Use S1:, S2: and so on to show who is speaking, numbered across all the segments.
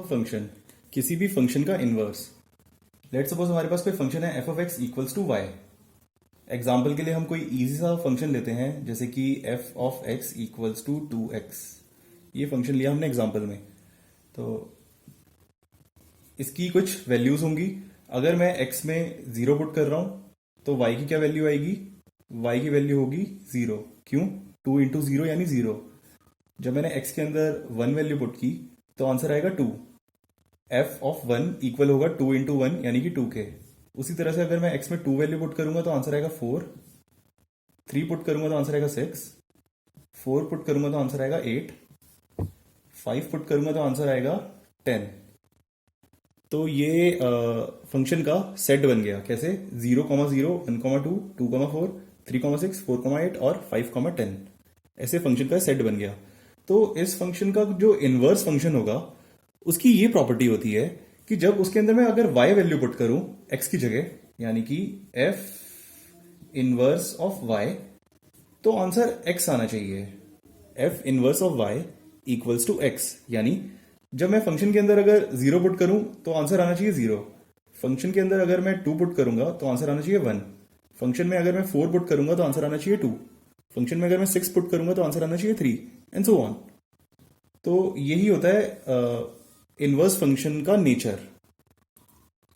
S1: Function, किसी भी function का इनवर्स। लेट सपोज हमारे पास कोई फंक्शन है f of x equals to y. Example के लिए हम कोई इजी सा फंक्शन लेते हैं, जैसे कि f of x equals to 2x। ये फंक्शन लिया हमने एग्जाम्पल में। तो इसकी कुछ वैल्यूज होंगी। अगर मैं x में 0 पुट कर रहा हूं तो y की क्या वैल्यू आएगी? y की वैल्यू होगी 0। क्यों? 2 इंटू 0 यानी 0। जब मैंने x के अंदर 1 वैल्यू पुट की तो आंसर आएगा 2। f ऑफ 1 इक्वल होगा 2 इंटू 1 यानी कि 2 के। उसी तरह से अगर मैं x में 2 वैल्यू पुट करूंगा तो आंसर आएगा 4। 3 पुट करूंगा तो आंसर आएगा 6। 4 पुट करूंगा तो आंसर आएगा 8। 5 पुट करूंगा तो आंसर आएगा 10। तो ये फंक्शन का सेट बन गया। कैसे? 0, 0, 1, 2, 2, 4, 3, 6, 4, 8 और 5, 10। ऐसे फंक्शन का सेट बन गया। तो इस फंक्शन का जो इनवर्स फंक्शन होगा उसकी ये प्रॉपर्टी होती है कि जब उसके अंदर मैं अगर y वैल्यू पुट करूं x की जगह, यानी कि f इनवर्स ऑफ y, तो आंसर x आना चाहिए। f inverse of y equals to x, यानी जब मैं फंक्शन के अंदर अगर 0 पुट करूं तो आंसर आना चाहिए 0। फंक्शन के अंदर अगर मैं 2 पुट करूंगा तो आंसर आना चाहिए 1। फंक्शन में अगर मैं 4 पुट करूंगा तो आंसर आना चाहिए 2। फंक्शन में अगर मैं 6 पुट करूंगा तो आंसर आना चाहिए 3 एंड सो ऑन। तो यही होता है इनवर्स फंक्शन का नेचर।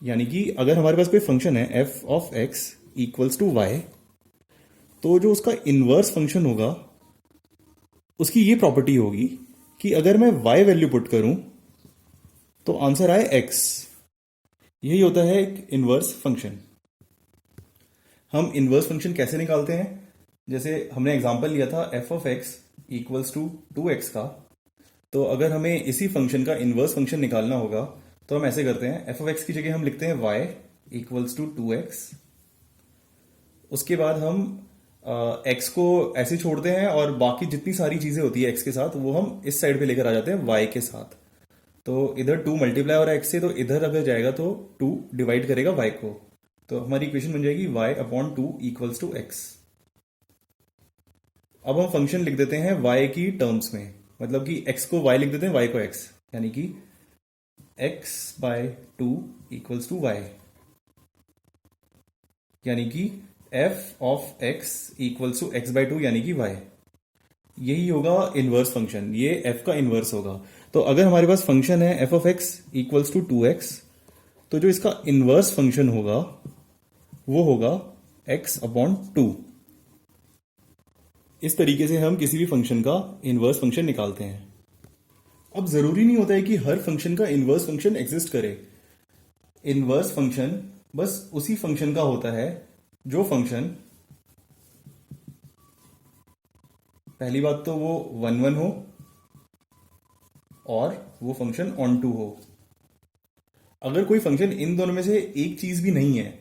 S1: यानी कि अगर हमारे पास कोई फंक्शन है f of x equals to y, तो जो उसका इनवर्स फंक्शन होगा उसकी ये प्रॉपर्टी होगी कि अगर मैं y वैल्यू पुट करूं तो आंसर आए x। यही होता है एक इनवर्स फंक्शन। हम इनवर्स फंक्शन कैसे निकालते हैं? जैसे हमने एग्जांपल लिया था f of x equals to 2x का। तो अगर हमें इसी फंक्शन का इनवर्स फंक्शन निकालना होगा तो हम ऐसे करते हैं, f ऑफ x की जगह हम लिखते हैं y इक्वल्स टू 2x। उसके बाद हम x को ऐसे छोड़ते हैं और बाकी जितनी सारी चीजें होती है x के साथ वो हम इस साइड पे लेकर आ जाते हैं y के साथ। तो इधर 2 मल्टीप्लाई हो रहा है x से, तो इधर अगर जाएगा तो 2 डिवाइड करेगा y को। तो हमारी इक्वेशन बन जाएगी y upon 2 equals to x। अब हम फंक्शन लिख देते हैं y की टर्म्स में, मतलब कि x को y लिख देते हैं, y को x, यानी कि x by 2 equals to y, यानी कि f of x equals to x by 2 यानी कि y। यही होगा इनवर्स फंक्शन, ये f का इनवर्स होगा। तो अगर हमारे पास फंक्शन है f of x equals to 2x, तो जो इसका इनवर्स फंक्शन होगा वो होगा x अपॉन 2। इस तरीके से हम किसी भी फंक्शन का इनवर्स फंक्शन निकालते हैं। अब जरूरी नहीं होता है कि हर फंक्शन का इनवर्स फंक्शन एग्जिस्ट करे। इनवर्स फंक्शन बस उसी फंक्शन का होता है जो फंक्शन, पहली बात तो वो 1 1 हो और वो फंक्शन ऑन टू हो। अगर कोई फंक्शन इन दोनों में से एक चीज भी नहीं है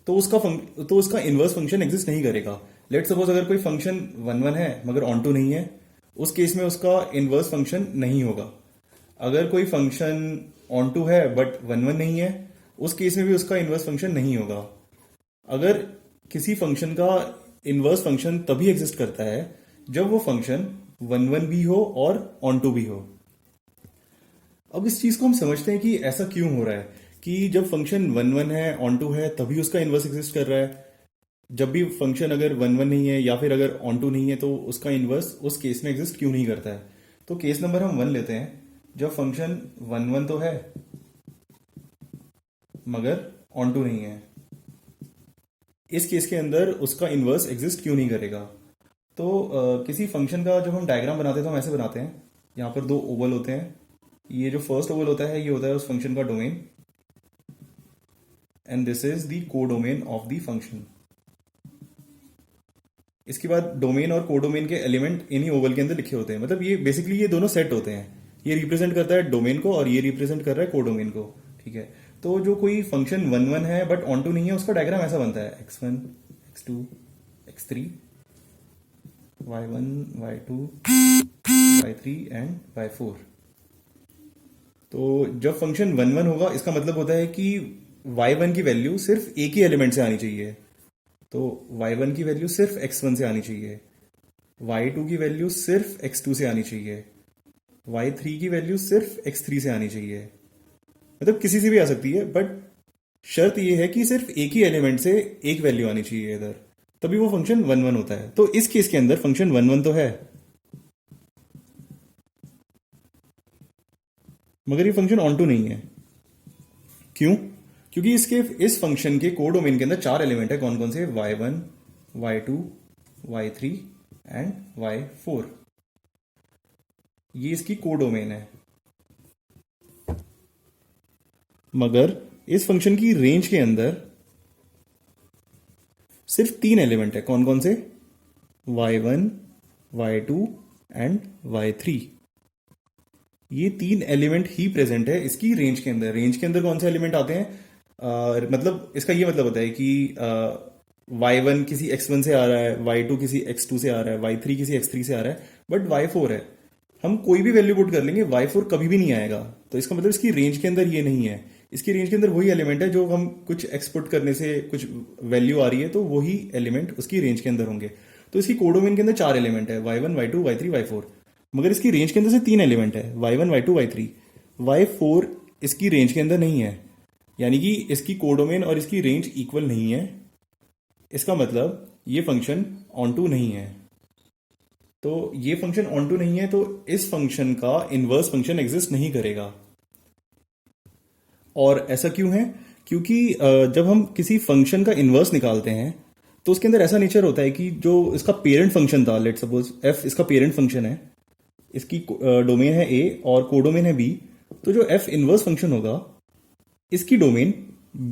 S1: तो उसका इनवर्स फंक्शन एग्जिस्ट नहीं करेगा। लेट सपोज अगर कोई फंक्शन 1 1 है मगर ऑन टू नहीं है, उस केस में उसका इनवर्स फंक्शन नहीं होगा। अगर कोई फंक्शन ऑन टू है बट 1 1 नहीं है, उस केस में भी उसका इनवर्स फंक्शन नहीं होगा। अगर किसी फंक्शन का इनवर्स फंक्शन तभी एग्जिस्ट करता है जब वो फंक्शन 1 1 भी हो और ऑन टू भी हो। अब इस चीज को हम समझते हैं कि ऐसा क्यों हो रहा है कि जब फंक्शन 1 1 है, ऑन टू है, तभी उसका इनवर्स एग्जिस्ट कर रहा है। जब भी फंक्शन अगर 1 1 नहीं है या फिर अगर ऑन टू नहीं है तो उसका इनवर्स उस केस में एग्जिस्ट क्यों नहीं करता है। तो केस नंबर हम 1 लेते हैं, जब फंक्शन 1 1 तो है मगर ऑन टू नहीं है। इस केस के अंदर उसका इनवर्स एग्जिस्ट क्यों नहीं करेगा? तो किसी फंक्शन का जब हम डायग्राम बनाते हैं तो हम ऐसे बनाते हैं, यहां पर 2 ओवल होते हैं। ये जो फर्स्ट ओवल होता है ये होता है उस फंक्शन का domain, and this is the codomain of the function. इसके बाद डोमेन और कोडोमेन के एलिमेंट इन्हीं ओवल के अंदर लिखे होते हैं। मतलब ये बेसिकली ये दोनों सेट होते हैं। ये रिप्रेजेंट करता है डोमेन को और ये रिप्रेजेंट कर रहा है कोडोमेन को। ठीक है, तो जो कोई फंक्शन 1 1 है बट ऑन टू नहीं है, उसका डायग्राम ऐसा बनता है x1 x2 x3 y1 y2 y3 and y4। तो जब फंक्शन 1 1 होगा इसका मतलब होता है कि y1 की वैल्यू सिर्फ एक ही एलिमेंट से आनी चाहिए। तो y1 की वैल्यू सिर्फ x1 से आनी चाहिए, y2 की वैल्यू सिर्फ x2 से आनी चाहिए, y3 की वैल्यू सिर्फ x3 से आनी चाहिए। मतलब किसी से भी आ सकती है, बट शर्त यह है कि सिर्फ एक ही एलिमेंट से एक वैल्यू आनी चाहिए इधर, तभी वो फंक्शन वन वन होता है। तो इस केस के अंदर फंक्शन वन वन तो है, मगर ये फंक्शन ऑन टू नहीं है। क्यों? क्योंकि इसके इस फंक्शन के कोडोमेन के अंदर चार एलिमेंट है। कौन कौन से? y1, y2, y3 and y4। ये इसकी कोडोमेन है। मगर इस फंक्शन की रेंज के अंदर सिर्फ तीन एलिमेंट है। कौन कौन से? y1, y2 and y3। ये तीन एलिमेंट ही प्रेजेंट है इसकी रेंज के अंदर। रेंज के अंदर कौन से एलिमेंट आते हैं? मतलब इसका ये मतलब होता है कि y1 किसी x1 से आ रहा है, y2 किसी x2 से आ रहा है, y3 किसी x3 से आ रहा है, बट y4 है। हम कोई भी वैल्यू पुट कर लेंगे, y4 कभी भी नहीं आएगा। तो इसका मतलब इसकी रेंज के अंदर ये नहीं है। इसकी रेंज के अंदर वही एलिमेंट है जो हम कुछ एक्सपुट करने से कुछ वैल्यू आ रही है, तो वही एलिमेंट उसकी रेंज के अंदर होंगे। तो इसकी कोडोमेन के अंदर चार एलिमेंट है, y1, y2, y3, y4। मगर इसकी रेंज के अंदर से तीन एलिमेंट है, y1, y2, y3। y4 इसकी रेंज के अंदर नहीं है, यानी कि इसकी कोडोमेन और इसकी रेंज इक्वल नहीं है। इसका मतलब ये फंक्शन ऑन टू नहीं है। तो ये फंक्शन ऑन टू नहीं है, तो इस फंक्शन का इनवर्स फंक्शन एग्जिस्ट नहीं करेगा। और ऐसा क्यों है? क्योंकि जब हम किसी फंक्शन का इनवर्स निकालते हैं तो उसके अंदर ऐसा नेचर होता है कि जो इसका पेरेंट फंक्शन था, लेट सपोज f इसका पेरेंट फंक्शन है, इसकी डोमेन है a और कोडोमेन है b, तो जो f इनवर्स फंक्शन होगा इसकी डोमेन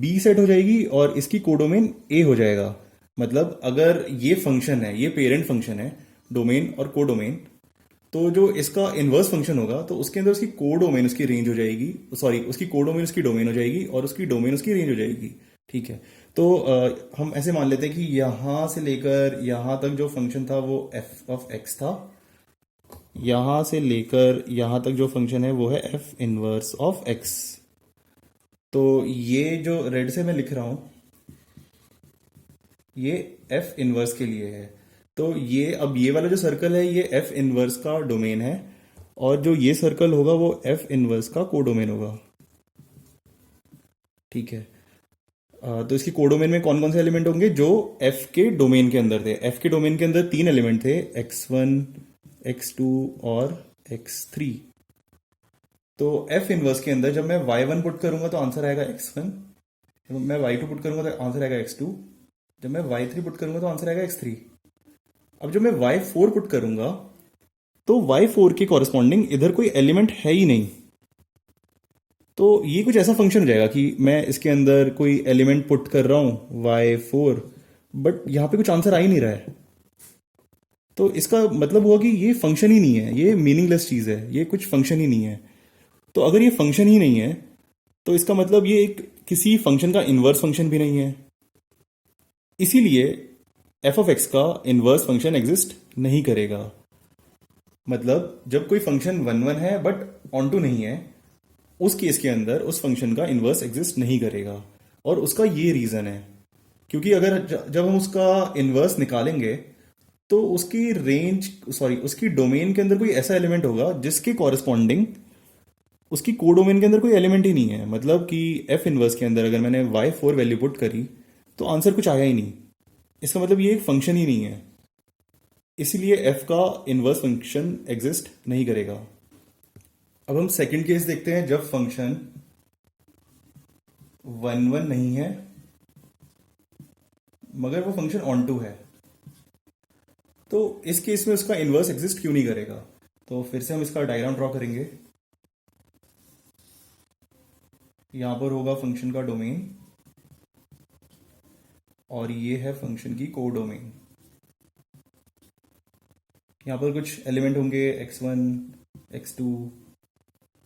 S1: b सेट हो जाएगी और इसकी कोडोमेन a हो जाएगा। मतलब अगर ये फंक्शन है, ये पेरेंट फंक्शन है, डोमेन और कोडोमेन, तो जो इसका इनवर्स फंक्शन होगा तो उसके अंदर उसकी कोडोमेन उसकी रेंज हो जाएगी, सॉरी उसकी कोडोमेन उसकी डोमेन हो जाएगी और उसकी डोमेन उसकी रेंज हो जाएगी। ठीक है, तो हम ऐसे मान लेते हैं कि यहां से लेकर यहां तक जो फंक्शन था वो f ऑफ x था, यहां से लेकर यहां तक जो फंक्शन है वो है f इनवर्स ऑफ x। तो ये जो रेड से मैं लिख रहा हूं ये f इनवर्स के लिए है। तो ये अब ये वाला जो सर्कल है ये f इनवर्स का डोमेन है और जो ये सर्कल होगा वो f इनवर्स का कोडोमेन होगा। ठीक है, तो इसकी कोडोमेन में कौन कौन से एलिमेंट होंगे जो f के डोमेन के अंदर थे? f के डोमेन के अंदर तीन एलिमेंट थे, x1, x2 और x3। तो f इनवर्स के अंदर जब मैं y1 पुट करूंगा तो आंसर आएगा x1, जब मैं y2 पुट करूंगा तो आंसर आएगा x2, जब मैं y3 पुट करूंगा तो आंसर आएगा x3। अब जब मैं y4 पुट करूंगा तो y4 के कॉरेस्पॉन्डिंग इधर कोई एलिमेंट है ही नहीं। तो ये कुछ ऐसा फंक्शन हो जाएगा कि मैं इसके अंदर कोई एलिमेंट पुट कर रहा हूं y4, बट यहां पे कुछ आंसर आ ही नहीं रहा है। तो इसका मतलब हुआ कि ये फंक्शन ही नहीं है, ये मीनिंगलेस चीज है, ये कुछ फंक्शन ही नहीं है। तो अगर ये फंक्शन ही नहीं है तो इसका मतलब ये एक किसी फंक्शन का इनवर्स फंक्शन भी नहीं है। इसीलिए f ऑफ x का इनवर्स फंक्शन एग्जिस्ट नहीं करेगा। मतलब जब कोई फंक्शन वन वन है बट ऑन टू नहीं है, उस केस के अंदर उस फंक्शन का इनवर्स एग्जिस्ट नहीं करेगा। और उसका ये रीजन है क्योंकि अगर जब हम उसका इनवर्स निकालेंगे तो उसकी रेंज सॉरी उसकी डोमेन के अंदर कोई ऐसा एलिमेंट होगा जिसके कॉरेस्पॉन्डिंग उसकी कोडोमेन के अंदर कोई एलिमेंट ही नहीं है। मतलब कि f इनवर्स के अंदर अगर मैंने y4 वैल्यू पुट करी तो आंसर कुछ आया ही नहीं। इसका मतलब ये एक फंक्शन ही नहीं है, इसीलिए f का इनवर्स फंक्शन एग्जिस्ट नहीं करेगा। अब हम सेकंड केस देखते हैं जब फंक्शन वन वन नहीं है मगर वो फंक्शन ऑन टू है। तो इस केस में उसका इनवर्स एग्जिस्ट क्यों नहीं करेगा? तो फिर से हम इसका डायग्राम ड्रॉ करेंगे। यहां पर होगा फंक्शन का डोमेन और ये है फंक्शन की कोडोमेन। यहां पर कुछ एलिमेंट होंगे x1, x2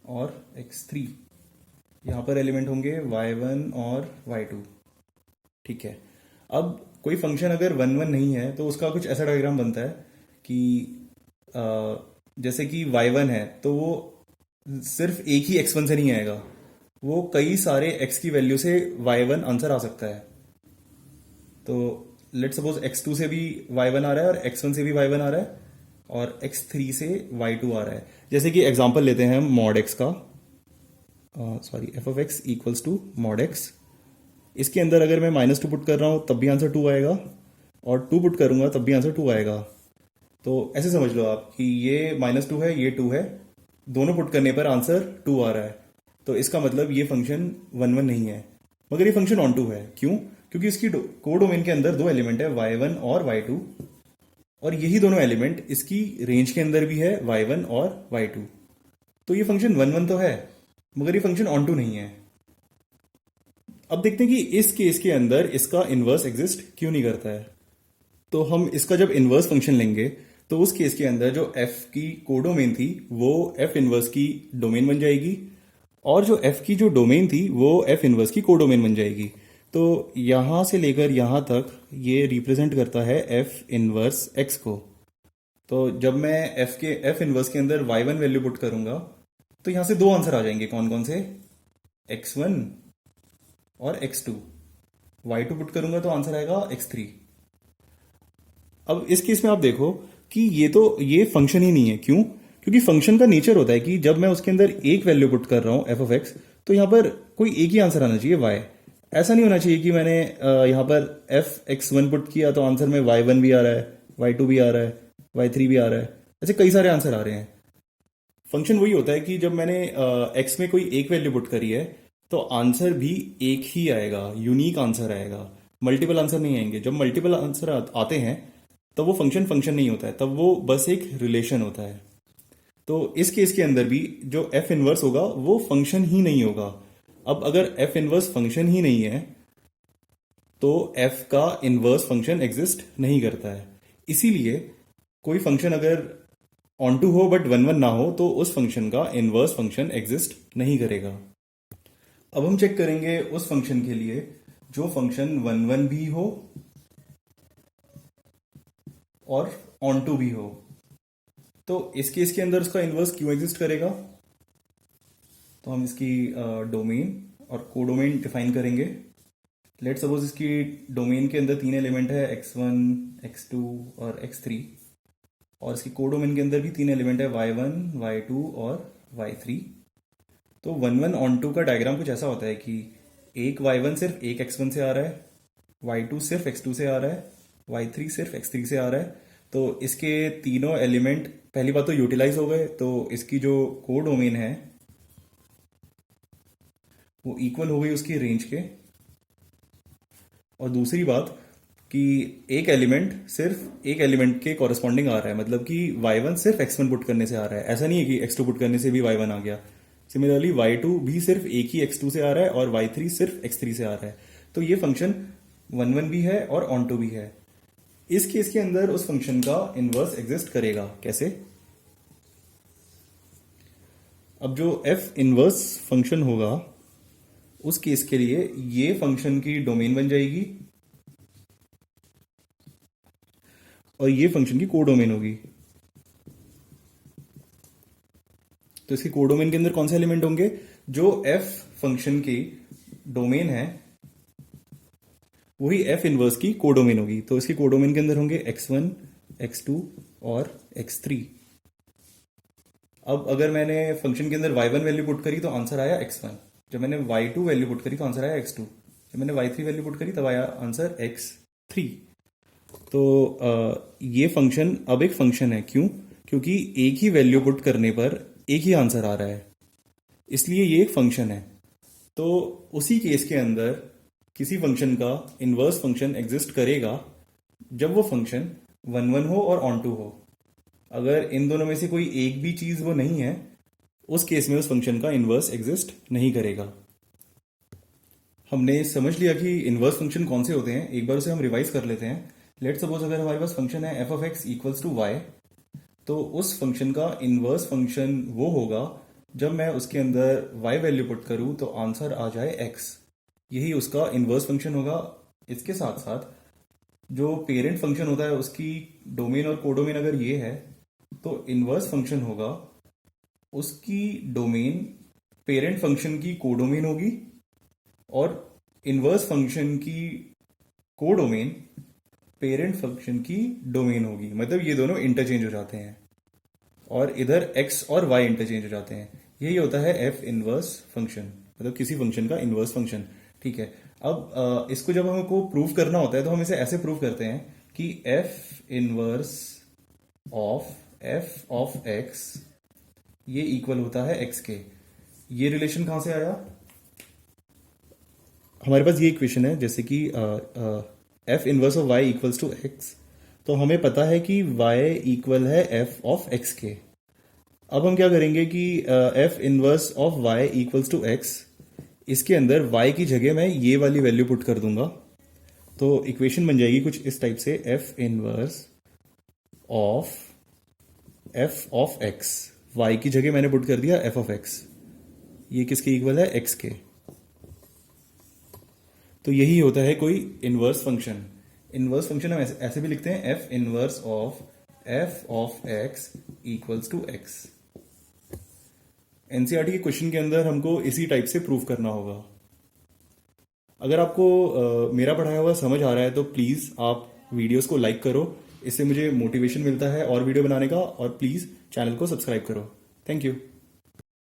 S1: और x3। यहां पर एलिमेंट होंगे y1 और y2। ठीक है, अब कोई फंक्शन अगर वन वन नहीं है तो उसका कुछ ऐसा डायग्राम बनता है कि जैसे कि y1 है तो वो सिर्फ एक ही x1 से नहीं आएगा, वो कई सारे x की वैल्यू से y1 आंसर आ सकता है। तो लेट सपोज x2 से भी y1 आ रहा है और x1 से भी y1 आ रहा है, और x3 से y2 आ रहा है। जैसे कि एग्जांपल लेते हैं हम मॉड x का, sorry f of x equals to mod x. इसके अंदर अगर मैं -2 पुट कर रहा हूँ तब भी आंसर 2 आएगा, और 2 पुट करूंगा तब भी आंसर 2 आएगा। तो ऐसे समझ लो आप कि ये -2 है, ये 2 है, दोनों पुट करने पर आंसर 2 आ रहा है। तो इसका मतलब ये फंक्शन 1 1 नहीं है, मगर ये फंक्शन ऑन टू है। क्यों? क्योंकि इसकी कोडोमेन के अंदर दो एलिमेंट है, y1 और y2, और यही दोनों एलिमेंट इसकी रेंज के अंदर भी है, y1 और y2। तो ये फंक्शन 1 1 तो है, मगर ये फंक्शन ऑन टू नहीं है। अब देखते हैं कि इस केस के अंदर इसका इनवर्स एग्जिस्ट क्यों नहीं करता है। तो हम इसका जब इनवर्स फंक्शन लेंगे तो उस केस के अंदर जो f की कोडोमेन थी वो f इनवर्स की डोमेन बन जाएगी, और जो f की जो डोमेन थी वो f इनवर्स की कोडोमेन बन जाएगी। तो यहां से लेकर यहां तक ये रिप्रेजेंट करता है f इनवर्स x को। तो जब मैं f इनवर्स के अंदर y1 वैल्यू पुट करूंगा तो यहां से दो आंसर आ जाएंगे। कौन कौन से? x1 और x2। y2 पुट करूंगा तो आंसर आएगा x3। अब इस केस में आप देखो कि ये फंक्शन ही नहीं है। क्यों? क्योंकि फंक्शन का नेचर होता है कि जब मैं उसके अंदर एक वैल्यू पुट कर रहा हूं एफ ऑफ एक्स, तो यहां पर कोई एक ही आंसर आना चाहिए y। ऐसा नहीं होना चाहिए कि मैंने यहां पर एफ एक्स वन पुट किया तो आंसर में y1 भी आ रहा है, y2 भी आ रहा है, y3 भी आ रहा है, ऐसे कई सारे आंसर आ रहे हैं। फंक्शन वही होता है कि जब मैंने एक्स में कोई एक वैल्यू पुट करी है तो आंसर भी एक ही आएगा, यूनिक आंसर आएगा, मल्टीपल आंसर नहीं आएंगे। जब मल्टीपल आंसर आते हैं तब वो फंक्शन नहीं होता है, तब वो बस एक रिलेशन होता है। तो इस केस के अंदर भी जो एफ इनवर्स होगा वो फंक्शन ही नहीं होगा। अब अगर एफ इनवर्स फंक्शन ही नहीं है तो एफ का इनवर्स फंक्शन एग्जिस्ट नहीं करता है। इसीलिए कोई फंक्शन अगर ऑन टू हो बट 1 1 ना हो तो उस फंक्शन का इनवर्स फंक्शन एग्जिस्ट नहीं करेगा। अब हम चेक करेंगे उस फंक्शन के लिए जो फंक्शन 1 1 भी हो और ऑन टू भी हो। तो इस केस के अंदर उसका इनवर्स क्यों एग्जिस्ट करेगा? तो हम इसकी डोमेन और कोडोमेन डिफाइन करेंगे। लेट सपोज इसकी डोमेन के अंदर तीन एलिमेंट है, x1, x2 और x3, और इसकी कोडोमेन के अंदर भी तीन एलिमेंट है, y1, y2 और y3। तो 1 1 ऑन टू का डायग्राम कुछ ऐसा होता है कि एक y1 सिर्फ एक x1 से आ रहा है, y2 सिर्फ x2 से आ रहा है, y3 सिर्फ x3 से आ रहा है। तो इसके तीनों एलिमेंट पहली बात तो यूटिलाइज हो गए, तो इसकी जो कोडोमेन है वो इक्वल हो गई उसकी रेंज के। और दूसरी बात कि एक एलिमेंट सिर्फ एक एलिमेंट के कॉरेस्पॉन्डिंग आ रहा है, मतलब कि y1 सिर्फ x1 पुट करने से आ रहा है। ऐसा नहीं है कि x2 पुट करने से भी y1 आ गया। सिमिलरली y2 भी सिर्फ एक ही x2 से आ रहा है और y3 सिर्फ x3 से आ रहा है। तो ये फंक्शन 1 1 भी है और ऑन टू भी है। इस केस के अंदर उस फंक्शन का इनवर्स एग्जिस्ट करेगा। कैसे? अब जो f इनवर्स फंक्शन होगा उस केस के लिए ये फंक्शन की डोमेन बन जाएगी और ये फंक्शन की कोडोमेन होगी। तो इसके कोडोमेन के अंदर कौन से एलिमेंट होंगे? जो f फंक्शन की डोमेन है वही f इनवर्स की कोडोमेन होगी। तो इसकी कोडोमेन के अंदर होंगे x1, x2 और x3। अब अगर मैंने फंक्शन के अंदर y1 वैल्यू पुट करी तो आंसर आया x1। जब मैंने y2 वैल्यू पुट करी तो आंसर आया x2। जब मैंने y3 वैल्यू पुट करी तब आया आंसर x3। तो ये फंक्शन अब एक फंक्शन है। क्यों? क्योंकि एक ही वैल्यू पुट करने पर एक ही आंसर आ रहा है, इसलिए ये एक फंक्शन है। तो उसी केस के अंदर किसी फंक्शन का इनवर्स फंक्शन एग्जिस्ट करेगा जब वो फंक्शन 1 1 हो और ऑन टू हो। अगर इन दोनों में से कोई एक भी चीज वो नहीं है, उस केस में उस फंक्शन का इनवर्स एग्जिस्ट नहीं करेगा। हमने समझ लिया कि इनवर्स फंक्शन कौन से होते हैं। एक बार उसे हम रिवाइज कर लेते हैं। लेट सपोज अगर हमारे पास फंक्शन है f of x equals to y, तो उस फंक्शन का इनवर्स फंक्शन वो होगा जब मैं उसके अंदर y वैल्यू पुट करूं तो आंसर आ जाए x। यही उसका इनवर्स फंक्शन होगा। इसके साथ साथ जो पेरेंट फंक्शन होता है उसकी डोमेन और कोडोमेन अगर ये है तो इनवर्स फंक्शन होगा उसकी डोमेन पेरेंट फंक्शन की कोडोमेन होगी और इनवर्स फंक्शन की कोडोमेन पेरेंट फंक्शन की डोमेन होगी, मतलब ये दोनों इंटरचेंज हो जाते हैं और इधर x और y इंटरचेंज हो जाते हैं। यही होता है एफ इनवर्स फंक्शन, मतलब किसी फंक्शन का इनवर्स फंक्शन। ठीक है, अब इसको जब हमको प्रूव करना होता है तो हम इसे ऐसे प्रूव करते हैं कि f inverse F of x ये इक्वल होता है एक्स के। ये रिलेशन कहां से आया? हमारे पास ये इक्वेशन है, जैसे कि f inverse of y equals to x, तो हमें पता है कि वाई इक्वल है एफ ऑफ एक्स के। अब हम क्या करेंगे कि f inverse of y equals to x, इसके अंदर y की जगह मैं ये वाली वैल्यू पुट कर दूंगा, तो इक्वेशन बन जाएगी कुछ इस टाइप से, F inverse of f of x, y की जगह मैंने पुट कर दिया एफ ऑफ एक्स, ये किसके इक्वल है? x के। तो यही होता है कोई इनवर्स फंक्शन। इनवर्स फंक्शन हम ऐसे भी लिखते हैं, f inverse of f of x equals to x. NCERT के क्वेश्चन के अंदर हमको इसी टाइप से प्रूव करना होगा। अगर आपको मेरा पढ़ाया हुआ समझ आ रहा है तो प्लीज़ आप वीडियोस को लाइक करो, इससे मुझे मोटिवेशन मिलता है और वीडियो बनाने का, और प्लीज़ चैनल को सब्सक्राइब करो। Thank you.